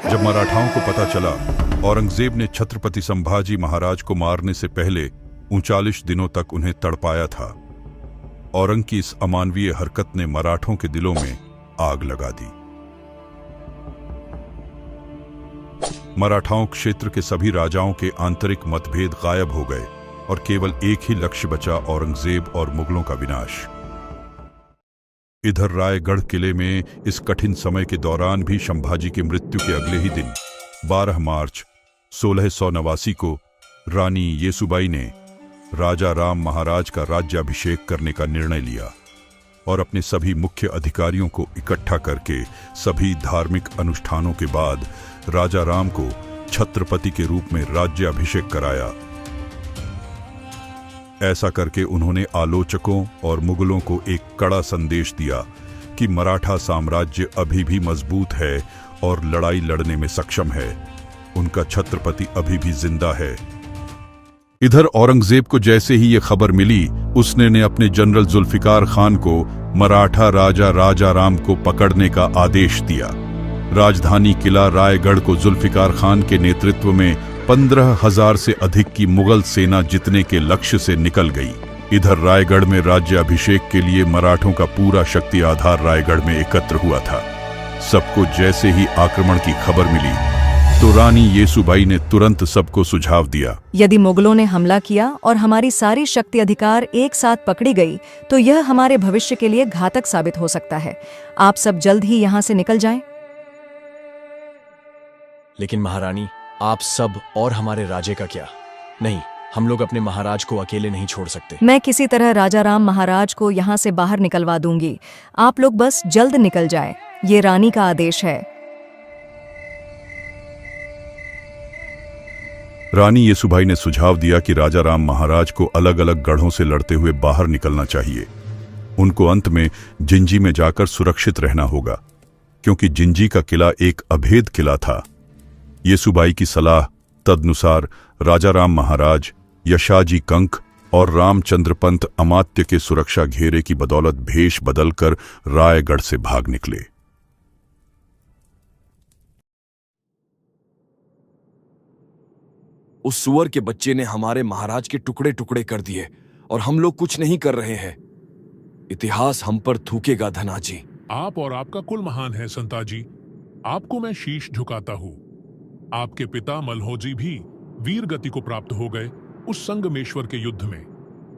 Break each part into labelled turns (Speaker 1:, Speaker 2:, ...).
Speaker 1: जब मराठाओं को पता चला औरंगजेब ने छत्रपति संभाजी महाराज को मारने से पहले 39 दिनों तक उन्हें तड़पाया था, औरंग की इस अमानवीय हरकत ने मराठों के दिलों में आग लगा दी। मराठाओं क्षेत्र के सभी राजाओं के आंतरिक मतभेद गायब हो गए और केवल एक ही लक्ष्य बचा, औरंगजेब और मुगलों का विनाश। इधर रायगढ़ किले में इस कठिन समय के दौरान भी संभाजी की मृत्यु के अगले ही दिन 12 मार्च 1689 को रानी येसुबाई ने राजा राम महाराज का राज्याभिषेक करने का निर्णय लिया और अपने सभी मुख्य अधिकारियों को इकट्ठा करके सभी धार्मिक अनुष्ठानों के बाद राजा राम को छत्रपति के रूप में राज्याभिषेक कराया। ऐसा करके उन्होंने आलोचकों और मुगलों को एक कड़ा संदेश दिया कि मराठा साम्राज्य अभी भी मजबूत है और लड़ाई लड़ने में सक्षम है, उनका छत्रपति अभी भी जिंदा है। इधर औरंगजेब को जैसे ही ये खबर मिली, उसने ने अपने जनरल जुल्फिकार खान को मराठा राजा राजा राम को पकड़ने का आदेश दिया। राजधानी किला रायगढ़ को जुल्फिकार खान के नेतृत्व में 15,000 से अधिक की मुगल सेना जीतने के लक्ष्य से निकल गई। इधर रायगढ़ में राज्याभिषेक के लिए मराठों का पूरा शक्ति आधार रायगढ़ में एकत्र हुआ था। सबको जैसे ही आक्रमण की खबर मिली तो रानी येसुबाई ने तुरंत सबको सुझाव दिया,
Speaker 2: यदि मुगलों ने हमला किया और हमारी सारी शक्ति अधिकार एक साथ पकड़ी गई तो यह हमारे भविष्य के लिए घातक साबित हो सकता है। आप सब जल्द ही यहाँ से निकल जाएं।
Speaker 3: लेकिन महारानी, आप सब और हमारे राजे का क्या? नहीं, हम लोग अपने महाराज को अकेले नहीं छोड़ सकते।
Speaker 2: मैं किसी तरह राजा राम महाराज को यहाँ से बाहर निकलवा दूंगी। आप लोग बस जल्द निकल जाएं। ये रानी का आदेश है।
Speaker 1: रानी येसुबाई ने सुझाव दिया कि राजा राम महाराज को अलग अलग गढ़ों से लड़ते हुए बाहर निकलना चाहिए। उनको अंत में जिंजी में जाकर सुरक्षित रहना होगा, क्योंकि जिंजी का किला एक अभेद किला था। येसुबाई की सलाह तदनुसार राजा राम महाराज, यशाजी कंक और रामचंद्र पंत अमात्य के सुरक्षा घेरे की बदौलत भेष बदलकर रायगढ़ से भाग निकले।
Speaker 4: उस सुअर के बच्चे ने हमारे महाराज के टुकड़े टुकड़े कर दिए और हम लोग कुछ नहीं कर रहे हैं। इतिहास हम पर थूकेगा धनाजी।
Speaker 5: आप और आपका कुल महान है संताजी। आपको मैं शीश झुकाता हूँ। आपके पिता मल्होजी भी वीर गति को प्राप्त हो गए उस संगमेश्वर के युद्ध में,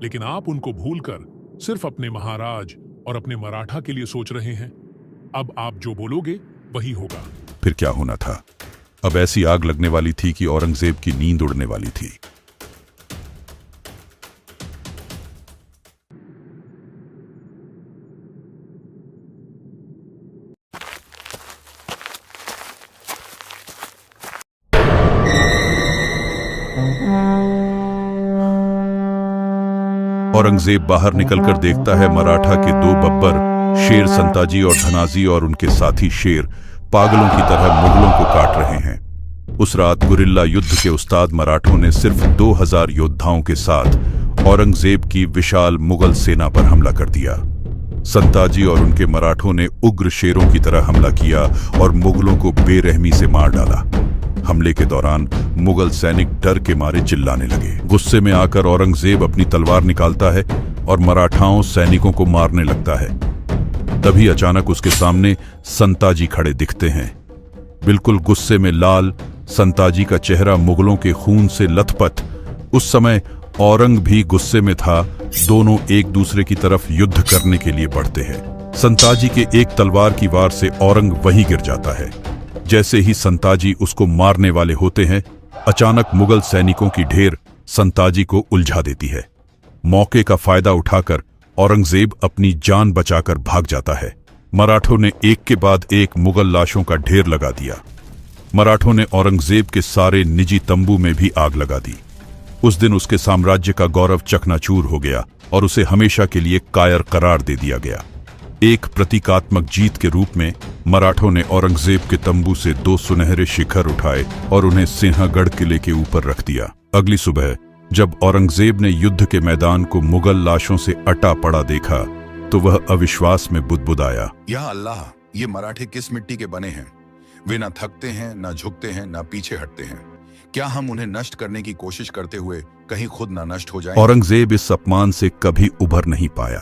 Speaker 5: लेकिन आप उनको भूलकर सिर्फ अपने महाराज और अपने मराठा के लिए सोच रहे हैं। अब आप जो बोलोगे वही होगा।
Speaker 1: फिर क्या होना था? अब ऐसी आग लगने वाली थी कि औरंगजेब की नींद उड़ने वाली थी। औरंगजेब बाहर निकलकर देखता है मराठा के 2 बब्बर शेर संताजी और धनाजी और उनके साथी शेर पागलों की तरह मुगलों को काट रहे हैं। उस रात गुरिल्ला युद्ध के उस्ताद मराठों ने सिर्फ 2000 योद्धाओं के साथ औरंगजेब की विशाल मुगल सेना पर हमला कर दिया। संताजी और उनके मराठों ने उग्र शेरों की तरह हमला किया और मुगलों को बेरहमी से मार डाला। हमले के दौरान मुगल सैनिक डर के मारे चिल्लाने लगे। गुस्से में आकर औरंगजेब अपनी तलवार निकालता है और मराठाओं सैनिकों को मारने लगता है। तभी अचानक उसके सामने संताजी खड़े दिखते हैं। बिल्कुल गुस्से में लाल संताजी का चेहरा मुगलों के खून से लथपथ। उस समय औरंग भी गुस्से में था। दोनों एक दूसरे की तरफ युद्ध करने के लिए बढ़ते हैं। संताजी के एक तलवार की वार से औरंग वहीं गिर जाता है। जैसे ही संताजी उसको मारने वाले होते हैं, अचानक मुगल सैनिकों की ढेर संताजी को उलझा देती है। मौके का फायदा उठाकर औरंगजेब अपनी जान बचाकर भाग जाता है। मराठों ने एक के बाद एक मुगल लाशों का ढेर लगा दिया। मराठों ने औरंगजेब के सारे निजी तंबू में भी आग लगा दी। उस दिन उसके साम्राज्य का गौरव चकनाचूर हो गया और उसे हमेशा के लिए कायर करार दे दिया गया। एक प्रतीकात्मक जीत के रूप में मराठों ने औरंगजेब के तंबू से 2 सुनहरे शिखर उठाए और उन्हें सिंहगढ़ किले के ऊपर रख दिया। अगली सुबह जब औरंगजेब ने युद्ध के मैदान को मुगल लाशों से अटा पड़ा देखा तो वह अविश्वास में बुदबुदाया,
Speaker 6: या अल्लाह, ये मराठे किस मिट्टी के बने हैं वे न थकते हैं, न झुकते हैं, न पीछे हटते हैं। क्या हम उन्हें नष्ट करने की कोशिश करते हुए कहीं खुद न नष्ट हो जाएं?
Speaker 1: औरंगजेब इस अपमान से कभी उभर नहीं पाया।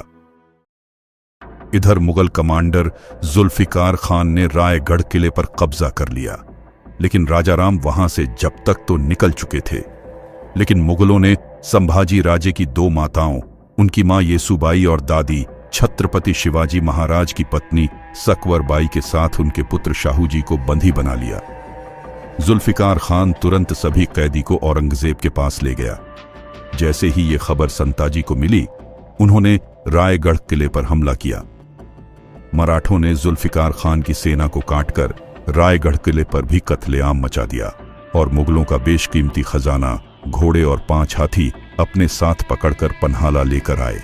Speaker 1: इधर मुगल कमांडर जुल्फिकार खान ने रायगढ़ किले पर कब्जा कर लिया, लेकिन राजाराम वहां से जब तक तो निकल चुके थे, लेकिन मुगलों ने संभाजी राजे की दो माताओं, उनकी मां येसुबाई और दादी छत्रपति शिवाजी महाराज की पत्नी सकवरबाई के साथ उनके पुत्र शाहू जी को बंदी बना लिया। जुल्फिकार खान तुरंत सभी कैदी को औरंगजेब के पास ले गया। जैसे ही ये खबर संताजी को मिली, उन्होंने रायगढ़ किले पर हमला किया। मराठों ने जुल्फिकार खान की सेना को काटकर रायगढ़ किले पर भी कत्लेआम मचा दिया और मुगलों का बेशकीमती खजाना, घोड़े और 5 हाथी अपने साथ पकड़कर पन्हाला लेकर आए।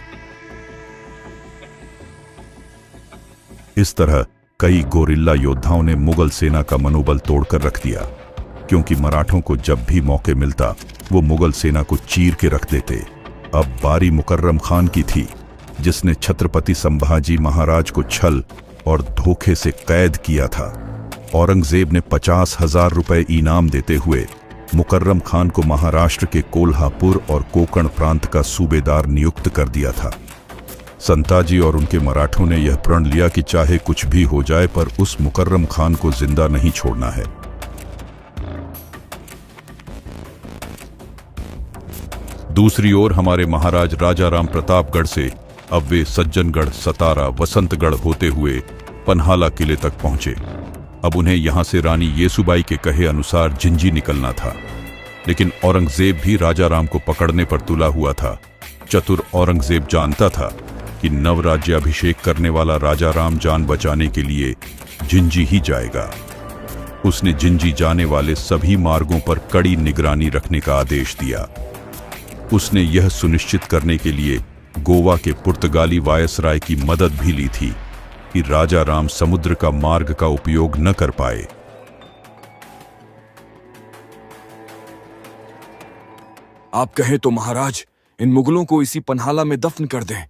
Speaker 1: इस तरह कई गोरिल्ला योद्धाओं ने मुगल सेना का मनोबल तोड़कर रख दिया, क्योंकि मराठों को जब भी मौके मिलता वो मुगल सेना को चीर के रख देते। अब बारी मुकर्रम खान की थी, जिसने छत्रपति संभाजी महाराज को छल और धोखे से कैद किया था। औरंगजेब ने 50,000 रुपए इनाम देते हुए मुकर्रम खान को महाराष्ट्र के कोल्हापुर और कोकण प्रांत का सूबेदार नियुक्त कर दिया था। संताजी और उनके मराठों ने यह प्रण लिया कि चाहे कुछ भी हो जाए, पर उस मुकर्रम खान को जिंदा नहीं छोड़ना है। दूसरी ओर हमारे महाराज राजाराम प्रतापगढ़ से अब वे सज्जनगढ़, सतारा, वसंतगढ़ होते हुए पन्हाला किले तक पहुंचे। अब उन्हें यहां से रानी येसुबाई के कहे अनुसार जिंजी निकलना था, लेकिन औरंगजेब भी राजाराम को पकड़ने पर तुला हुआ था। चतुर औरंगजेब जानता था कि नवराज्याभिषेक करने वाला राजाराम जान बचाने के लिए जिंजी ही जाएगा। उसने जिंजी जाने वाले सभी मार्गों पर कड़ी निगरानी रखने का आदेश दिया। उसने यह सुनिश्चित करने के लिए गोवा के पुर्तगाली वायसराय की मदद भी ली थी कि राजाराम समुद्र का मार्ग का उपयोग न कर पाए।
Speaker 4: आप कहें तो महाराज, इन मुगलों को इसी पन्हाला में दफन कर दें।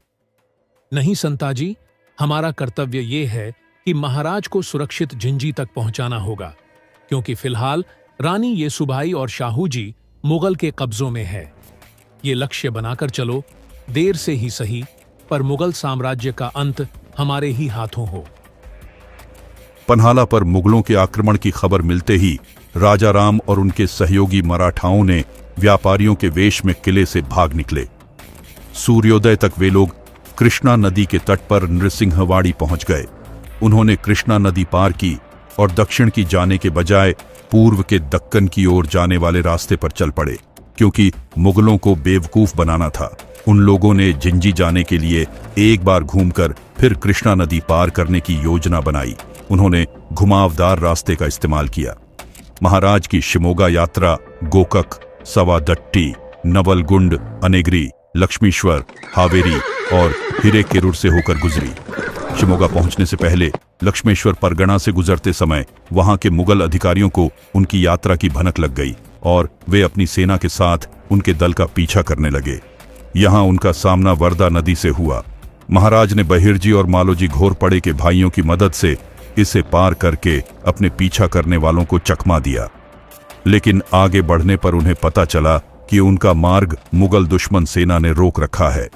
Speaker 5: नहीं संताजी, हमारा कर्तव्य ये है कि महाराज को सुरक्षित जिंजी तक पहुंचाना होगा, क्योंकि फिलहाल रानी येसुबाई और शाहू जी मुगल के कब्जों में है। ये लक्ष्य बनाकर चलो, देर से ही सही, पर मुगल साम्राज्य का अंत हमारे ही हाथों हो।
Speaker 1: पन्हाला पर मुगलों के आक्रमण की खबर मिलते ही राजाराम और उनके सहयोगी मराठाओं ने व्यापारियों के वेश में किले से भाग निकले। सूर्योदय तक वे लोग कृष्णा नदी के तट पर नृसिंहवाड़ी पहुंच गए। उन्होंने कृष्णा नदी पार की और दक्षिण की जाने के बजाय पूर्व के दक्कन की ओर जाने वाले रास्ते पर चल पड़े, क्योंकि मुगलों को बेवकूफ बनाना था। उन लोगों ने जिंजी जाने के लिए एक बार घूमकर फिर कृष्णा नदी पार करने की योजना बनाई। उन्होंने घुमावदार रास्ते का इस्तेमाल किया। महाराज की शिमोगा यात्रा गोकक, सवादट्टी, नवलगुंड, अनेगरी, लक्ष्मीश्वर, हावेरी और हिरेकेरुर से होकर गुजरी। शिमोगा पहुंचने से पहले लक्ष्मेश्वर परगना से गुजरते समय वहां के मुगल अधिकारियों को उनकी यात्रा की भनक लग गई और वे अपनी सेना के साथ उनके दल का पीछा करने लगे। यहां उनका सामना वर्दा नदी से हुआ। महाराज ने बहिर्जी और मालोजी घोरपड़े के भाइयों की मदद से इसे पार करके अपने पीछा करने वालों को चकमा दिया, लेकिन आगे बढ़ने पर उन्हें पता चला कि उनका मार्ग मुगल दुश्मन सेना ने रोक रखा है।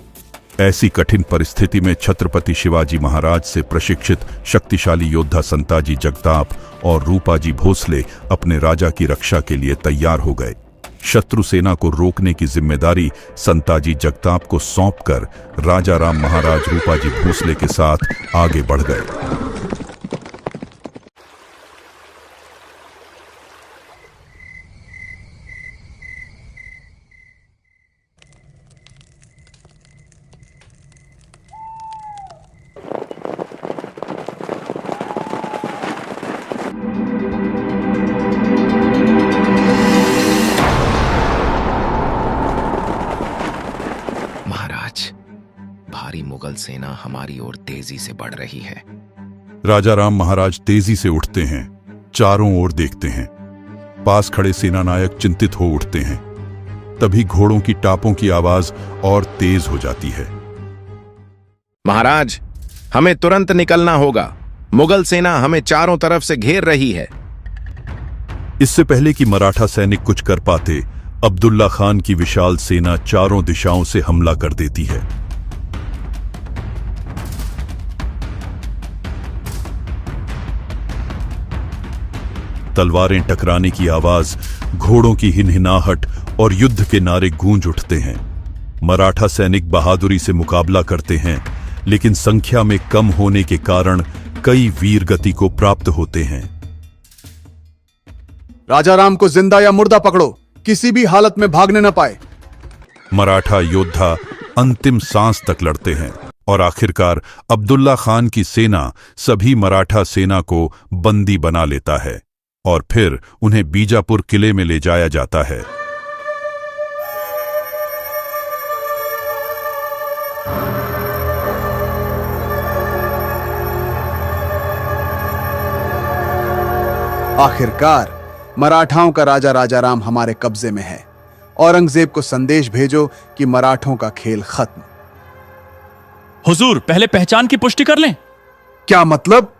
Speaker 1: ऐसी कठिन परिस्थिति में छत्रपति शिवाजी महाराज से प्रशिक्षित शक्तिशाली योद्धा संताजी जगताप और रूपाजी भोसले अपने राजा की रक्षा के लिए तैयार हो गए। शत्रु सेना को रोकने की जिम्मेदारी संताजी जगताप को सौंपकर राजाराम महाराज रूपाजी भोसले के साथ आगे बढ़ गए।
Speaker 7: भारी मुगल सेना हमारी ओर तेजी से बढ़ रही है।
Speaker 1: राजाराम महाराज तेजी से उठते हैं, चारों ओर देखते हैं। पास खड़े सेनानायक चिंतित हो उठते हैं। तभी घोड़ों की टापों की आवाज और तेज हो जाती है।
Speaker 7: महाराज, हमें तुरंत निकलना होगा। मुगल सेना हमें चारों तरफ से घेर रही है।
Speaker 1: इससे पहले कि मराठा सैनिक कुछ कर पाते, अब्दुल्ला खान की विशाल सेना चारों दिशाओं से हमला कर देती है। तलवारें टकराने की आवाज, घोड़ों की हिनहिनाहट और युद्ध के नारे गूंज उठते हैं। मराठा सैनिक बहादुरी से मुकाबला करते हैं, लेकिन संख्या में कम होने के कारण कई वीर गति को प्राप्त होते हैं।
Speaker 8: राजा राम को जिंदा या मुर्दा पकड़ो, किसी भी हालत में भागने न पाए।
Speaker 1: मराठा योद्धा अंतिम सांस तक लड़ते हैं और आखिरकार अब्दुल्ला खान की सेना सभी मराठा सेना को बंदी बना लेता है और फिर उन्हें बीजापुर किले में ले जाया जाता है।
Speaker 8: आखिरकार मराठाओं का राजा राजाराम हमारे कब्जे में है। औरंगजेब को संदेश भेजो कि मराठों का खेल खत्म।
Speaker 9: हुजूर, पहले पहचान की पुष्टि कर लें।
Speaker 8: क्या मतलब?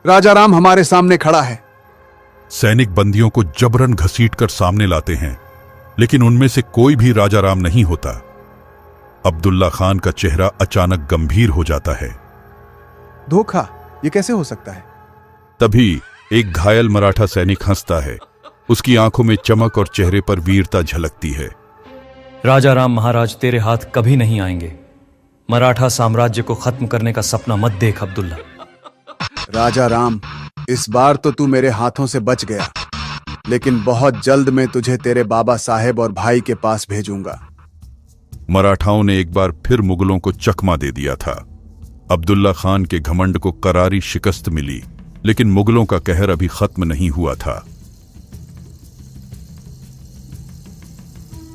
Speaker 8: राजाराम हमारे सामने खड़ा है।
Speaker 1: सैनिक बंदियों को जबरन घसीटकर सामने लाते हैं, लेकिन उनमें से कोई भी राजाराम नहीं होता। अब्दुल्ला खान का चेहरा अचानक गंभीर हो जाता है।
Speaker 8: धोखा, ये कैसे हो सकता है?
Speaker 1: तभी एक घायल मराठा सैनिक हंसता है। उसकी आंखों में चमक और चेहरे पर वीरता झलकती है।
Speaker 10: राजा राम महाराज तेरे हाथ कभी नहीं आएंगे। मराठा साम्राज्य को खत्म करने का सपना मत देख अब्दुल्ला।
Speaker 8: राजा राम, इस बार तो तू मेरे हाथों से बच गया, लेकिन बहुत जल्द मैं तुझे तेरे बाबा साहेब और भाई के पास भेजूंगा।
Speaker 1: मराठाओं ने एक बार फिर मुगलों को चकमा दे दिया था। अब्दुल्ला खान के घमंड को करारी शिकस्त मिली, लेकिन मुगलों का कहर अभी खत्म नहीं हुआ था।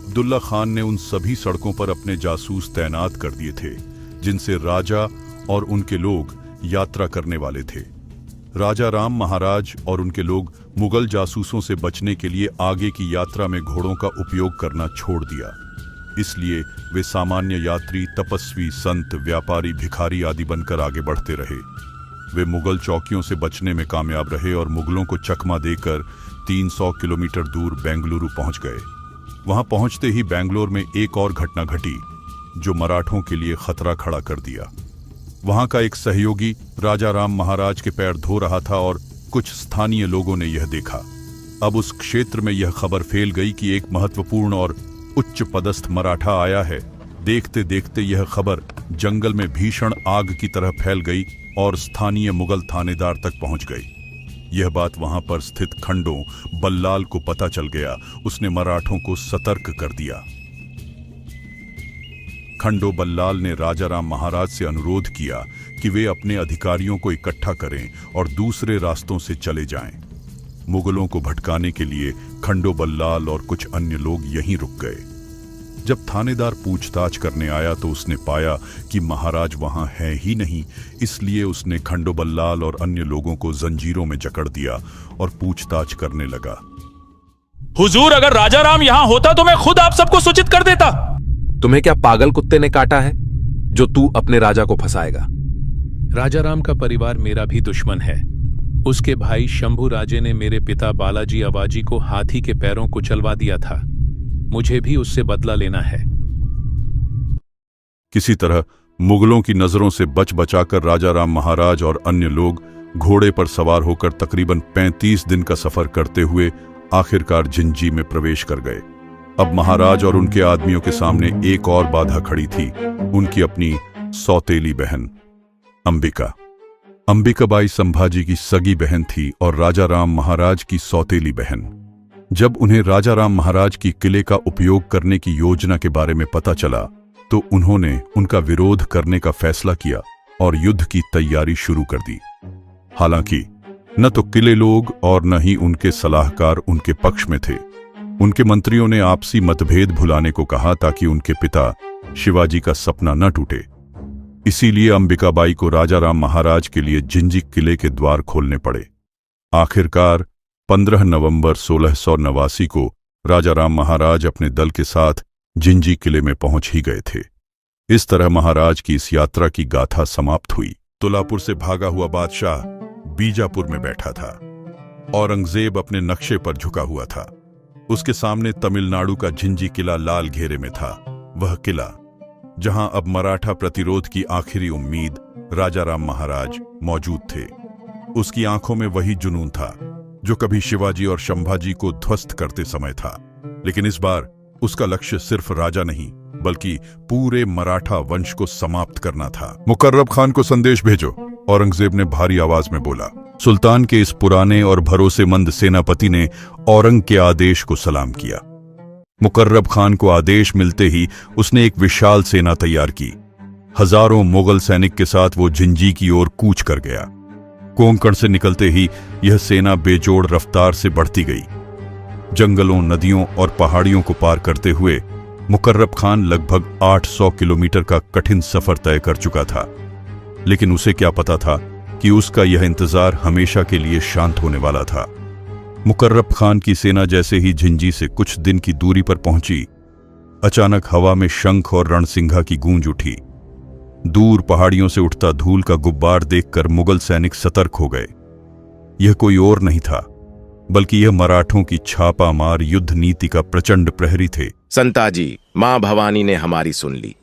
Speaker 1: अब्दुल्ला खान ने उन सभी सड़कों पर अपने जासूस तैनात कर दिए थे जिनसे राजा और उनके लोग यात्रा करने वाले थे। राजा राम महाराज और उनके लोग मुगल जासूसों से बचने के लिए आगे की यात्रा में घोड़ों का उपयोग करना छोड़ दिया। इसलिए वे सामान्य यात्री, तपस्वी, संत, व्यापारी, भिखारी आदि बनकर आगे बढ़ते रहे। वे मुगल चौकियों से बचने में कामयाब रहे और मुगलों को चकमा देकर 300 किलोमीटर दूर बेंगलुरु पहुंच गए। वहां पहुंचते ही बेंगलोर में एक और घटना घटी जो मराठों के लिए खतरा खड़ा कर दिया। वहां का एक सहयोगी राजा राम महाराज के पैर धो रहा था और कुछ स्थानीय लोगों ने यह देखा। अब उस क्षेत्र में यह खबर फैल गई कि एक महत्वपूर्ण और उच्च पदस्थ मराठा आया है। देखते देखते यह खबर जंगल में भीषण आग की तरह फैल गई और स्थानीय मुगल थानेदार तक पहुंच गई। यह बात वहां पर स्थित खंडो बल्लाल को पता चल गया। उसने मराठों को सतर्क कर दिया। खंडो बल्लाल ने राजाराम महाराज से अनुरोध किया कि वे अपने अधिकारियों को इकट्ठा करें और दूसरे रास्तों से चले जाएं। मुगलों को भटकाने के लिए खंडो बल्लाल और कुछ अन्य लोग यहीं रुक गए। जब थानेदार पूछताछ करने आया तो उसने पाया कि महाराज वहां है ही नहीं। इसलिए उसने खंडो बल्लाल और अन्य लोगों को जंजीरों में जकड़ दिया और पूछताछ करने लगा।
Speaker 9: हुजूर, अगर राजा राम यहां होता तो मैं खुद आप सबको सूचित कर देता।
Speaker 11: तुम्हें क्या पागल कुत्ते ने काटा है जो तू अपने राजा को फंसाएगा?
Speaker 5: राजा राम का परिवार मेरा भी दुश्मन है। उसके भाई शंभू राजे ने मेरे पिता बालाजी अवाजी को हाथी के पैरों कुचलवा दिया था। मुझे भी उससे बदला लेना है।
Speaker 1: किसी तरह मुगलों की नजरों से बच बचाकर राजा राम महाराज और अन्य लोग घोड़े पर सवार होकर तकरीबन 35 दिन का सफर करते हुए आखिरकार जिंजी में प्रवेश कर गए। अब महाराज और उनके आदमियों के सामने एक और बाधा खड़ी थी, उनकी अपनी सौतेली बहन अंबिका। अंबिकाबाई संभाजी की सगी बहन थी और राजा राम महाराज की सौतेली बहन। जब उन्हें राजा राम महाराज की किले का उपयोग करने की योजना के बारे में पता चला तो उन्होंने उनका विरोध करने का फैसला किया और युद्ध की तैयारी शुरू कर दी। हालांकि न तो किले लोग और न ही उनके सलाहकार उनके पक्ष में थे। उनके मंत्रियों ने आपसी मतभेद भुलाने को कहा ताकि उनके पिता शिवाजी का सपना न टूटे। इसीलिए अंबिकाबाई को राजा राम महाराज के लिए जिंजी किले के द्वार खोलने पड़े। आखिरकार 15 नवंबर 1689 को राजा राम महाराज अपने दल के साथ जिंजी किले में पहुंच ही गए थे। इस तरह महाराज की इस यात्रा की गाथा समाप्त हुई। तुलापुर से भागा हुआ बादशाह बीजापुर में बैठा था। औरंगजेब अपने नक्शे पर झुका हुआ था। उसके सामने तमिलनाडु का झिंजी किला लाल घेरे में था, वह किला जहां अब मराठा प्रतिरोध की आखिरी उम्मीद राजाराम महाराज मौजूद थे। उसकी आंखों में वही जुनून था जो कभी शिवाजी और संभाजी को ध्वस्त करते समय था, लेकिन इस बार उसका लक्ष्य सिर्फ राजा नहीं बल्कि पूरे मराठा वंश को समाप्त करना था। मुकर्रब खान को संदेश भेजो, औरंगजेब ने भारी आवाज में बोला। सुल्तान के इस पुराने और भरोसेमंद सेनापति ने औरंग के आदेश को सलाम किया। मुकर्रब खान को आदेश मिलते ही उसने एक विशाल सेना तैयार की। हजारों मुगल सैनिक के साथ वो झिंजी की ओर कूच कर गया। कोंकण से निकलते ही यह सेना बेजोड़ रफ्तार से बढ़ती गई। जंगलों, नदियों और पहाड़ियों को पार करते हुए मुकर्रब खान लगभग 800 किलोमीटर का कठिन सफर तय कर चुका था, लेकिन उसे क्या पता था कि उसका यह इंतजार हमेशा के लिए शांत होने वाला था। मुकर्रब खान की सेना जैसे ही झिंजी से कुछ दिन की दूरी पर पहुंची, अचानक हवा में शंख और रणसिंघा की गूंज उठी। दूर पहाड़ियों से उठता धूल का गुब्बार देखकर मुगल सैनिक सतर्क हो गए। यह कोई और नहीं था बल्कि यह मराठों की छापामार युद्ध नीति का प्रचंड प्रहरी थे।
Speaker 7: संताजी, मां भवानी ने हमारी सुन ली।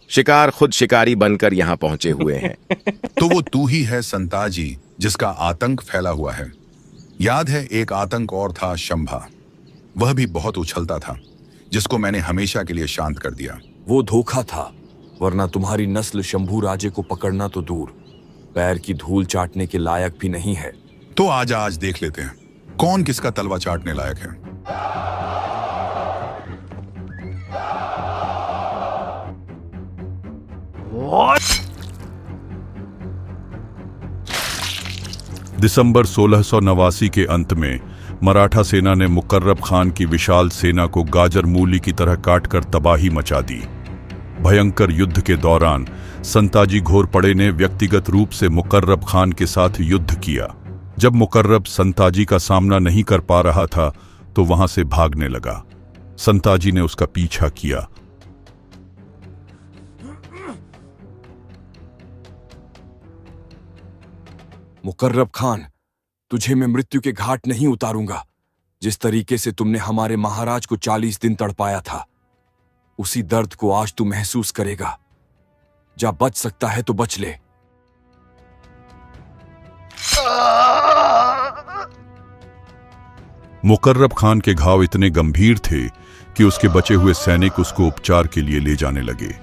Speaker 7: शिकार खुद शिकारी बनकर यहाँ पहुंचे हुए हैं।
Speaker 6: तो वो तू ही है संताजी जिसका आतंक फैला हुआ है। याद है एक आतंक और था, शंभा। वह भी बहुत उछलता था, जिसको मैंने हमेशा के लिए शांत कर दिया।
Speaker 4: वो धोखा था, वरना तुम्हारी नस्ल शंभू राजे को पकड़ना तो दूर, पैर की धूल चाटने के लायक भी नहीं है।
Speaker 6: तो आज देख लेते हैं कौन किसका तलवा चाटने लायक है।
Speaker 1: दिसंबर 1689 के अंत में मराठा सेना ने मुकर्रब खान की विशाल सेना को गाजर मूली की तरह काटकर तबाही मचा दी। भयंकर युद्ध के दौरान संताजी घोरपड़े ने व्यक्तिगत रूप से मुकर्रब खान के साथ युद्ध किया। जब मुकर्रब संताजी का सामना नहीं कर पा रहा था तो वहां से भागने लगा। संताजी ने उसका पीछा किया।
Speaker 4: मुकर्रब खान, तुझे मैं मृत्यु के घाट नहीं उतारूंगा। जिस तरीके से तुमने हमारे महाराज को 40 दिन तड़पाया था, उसी दर्द को आज तू महसूस करेगा। जा बच सकता है तो बच ले।
Speaker 1: मुकर्रब खान के घाव इतने गंभीर थे कि उसके बचे हुए सैनिक उसको उपचार के लिए ले जाने लगे,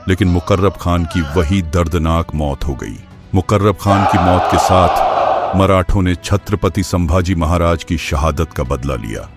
Speaker 1: लेकिन मुकर्रब खान की वही दर्दनाक मौत हो गई। मुकर्रब खान की मौत के साथ मराठों ने छत्रपति संभाजी महाराज की शहादत का बदला लिया।